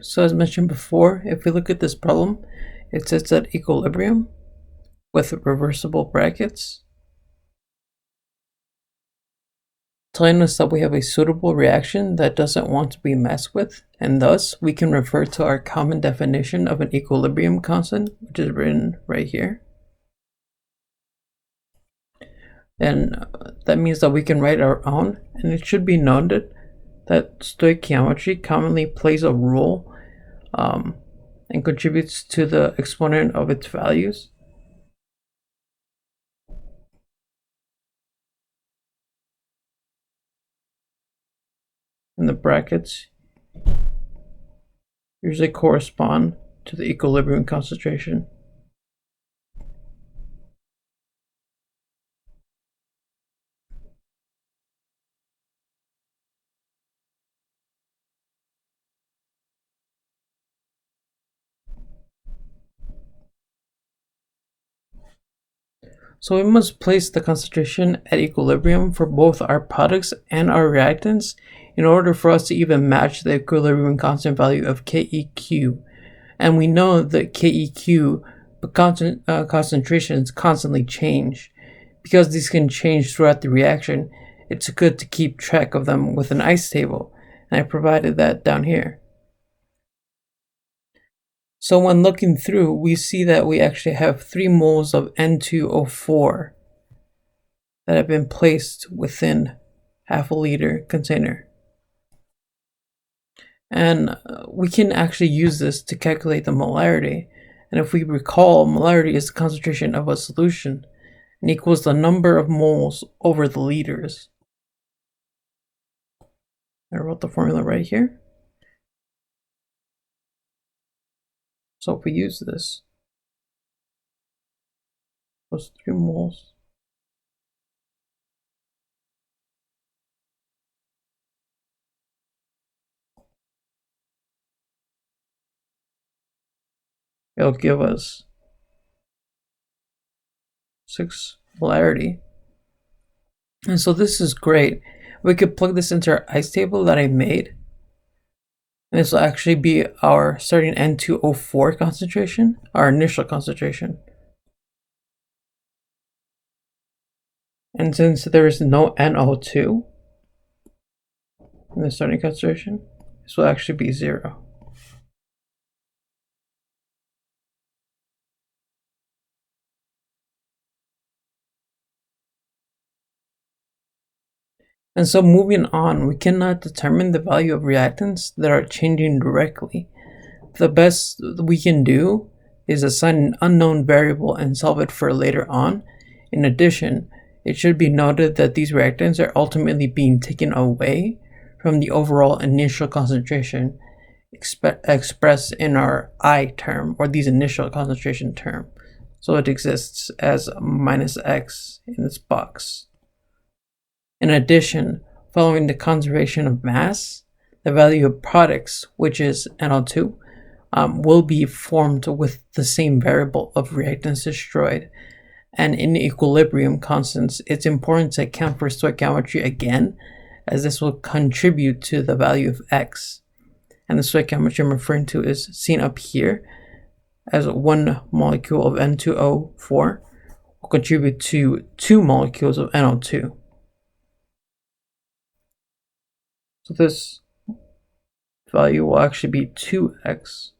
so as mentioned before, if we look at this problem, it sits at equilibrium with reversible brackets, telling us that we have a suitable reaction that doesn't want to be messed with, and thus we can refer to our common definition of an equilibrium constant, which is written right here. And that means that we can write our own, and it should be noted that stoichiometry commonly plays a role and contributes to the exponent of its values. And the brackets usually correspond to the equilibrium concentration. So we must place the concentration at equilibrium for both our products and our reactants in order for us to even match the equilibrium constant value of KEQ. And we know that KEQ concentrations constantly change. Because these can change throughout the reaction, it's good to keep track of them with an ice table, and I provided that down here. So when looking through, we see that we actually have 3 moles of N2O4 that have been placed within half a liter container. And we can actually use this to calculate the molarity. And if we recall, molarity is the concentration of a solution and equals the number of moles over the liters. I wrote the formula right here. So if we use this, plus 3 moles it'll give us 6 molarity. And so this is great. We could plug this into our ice table that I made. And this will actually be our starting N2O4 concentration, our initial concentration. And since there is no NO2 in the starting concentration, this will actually be 0. And so moving on, we cannot determine the value of reactants that are changing directly. The best we can do is assign an unknown variable and solve it for later on. In addition, it should be noted that these reactants are ultimately being taken away from the overall initial concentration expressed in our I term, or these initial concentration term. So it exists as minus x in this box. In addition, following the conservation of mass, the value of products, which is NO2, will be formed with the same variable of reactants destroyed. And in equilibrium constants, it's important to account for stoichiometry again, as this will contribute to the value of x. And the stoichiometry I'm referring to is seen up here as 1 molecule of N2O4 will contribute to 2 molecules of NO2. So this value will actually be 2x.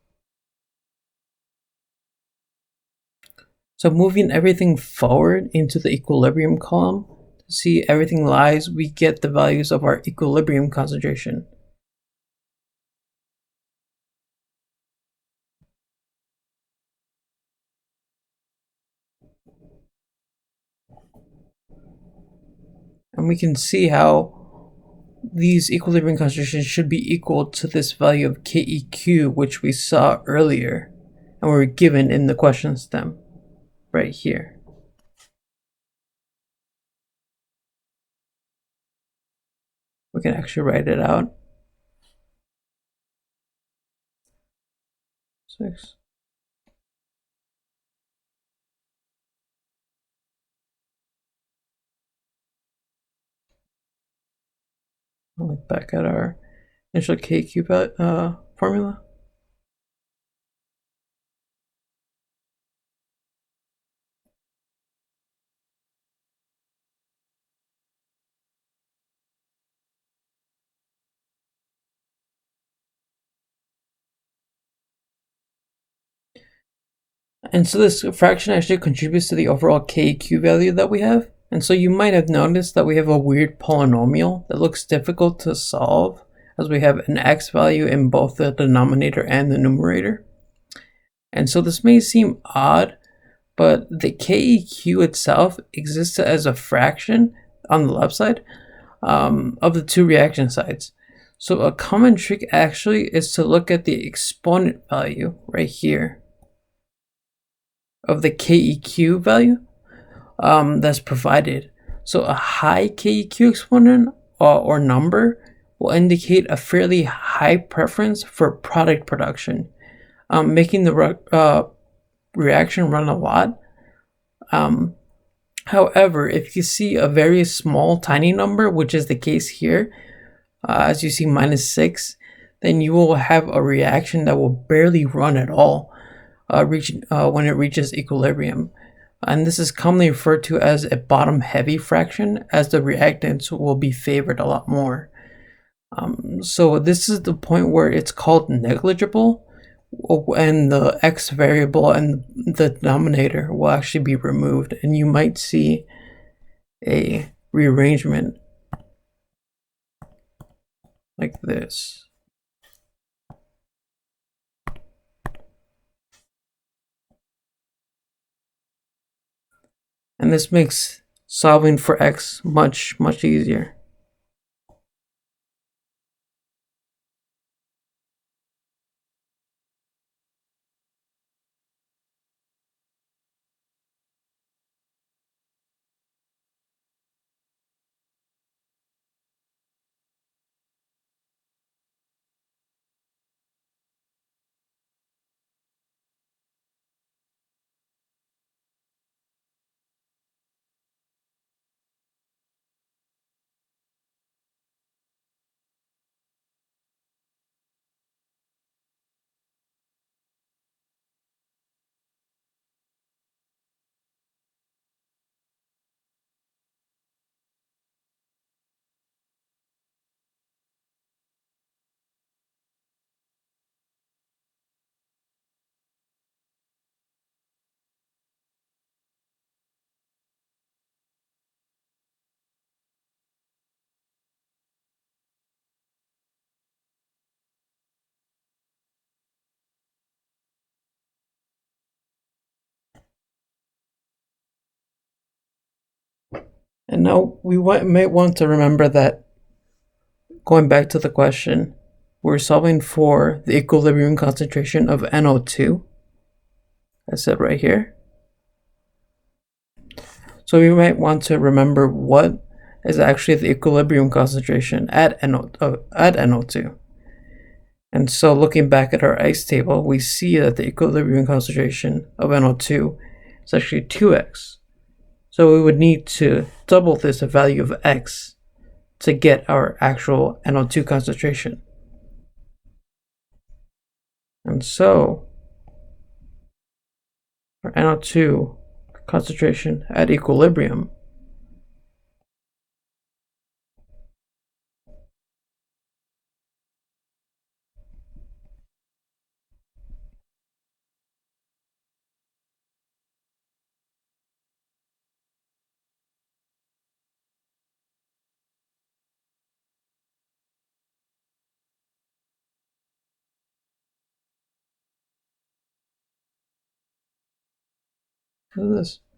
So moving everything forward into the equilibrium column, to see everything lies, we get the values of our equilibrium concentration. And we can see how these equilibrium concentrations should be equal to this value of KEQ, which we saw earlier and were given in the question stem right here. We can actually write it out. 6. I'll look back at our initial KQ formula. And so this fraction actually contributes to the overall KEQ value that we have. And so you might have noticed that we have a weird polynomial that looks difficult to solve, as we have an x value in both the denominator and the numerator. And so this may seem odd, but the KEQ itself exists as a fraction on the left side of the two reaction sides. So a common trick actually is to look at the exponent value right here of the KEQ value that's provided. So a high KEQ exponent or number will indicate a fairly high preference for product production, making the reaction run a lot. However, if you see a very small tiny number, which is the case here, as you see -6, then you will have a reaction that will barely run at all when it reaches equilibrium. And this is commonly referred to as a bottom heavy fraction, as the reactants will be favored a lot more. So this is the point where it's called negligible, and the x variable and the denominator will actually be removed, and you might see a rearrangement like this. And this makes solving for x much easier. And now we might want to remember that, going back to the question, we're solving for the equilibrium concentration of NO2, as said right here. So we might want to remember what is actually the equilibrium concentration at NO2. And so looking back at our X table, we see that the equilibrium concentration of NO2 is actually 2x. So we would need to double this value of x to get our actual NO2 concentration. And so our NO2 concentration at equilibrium is this.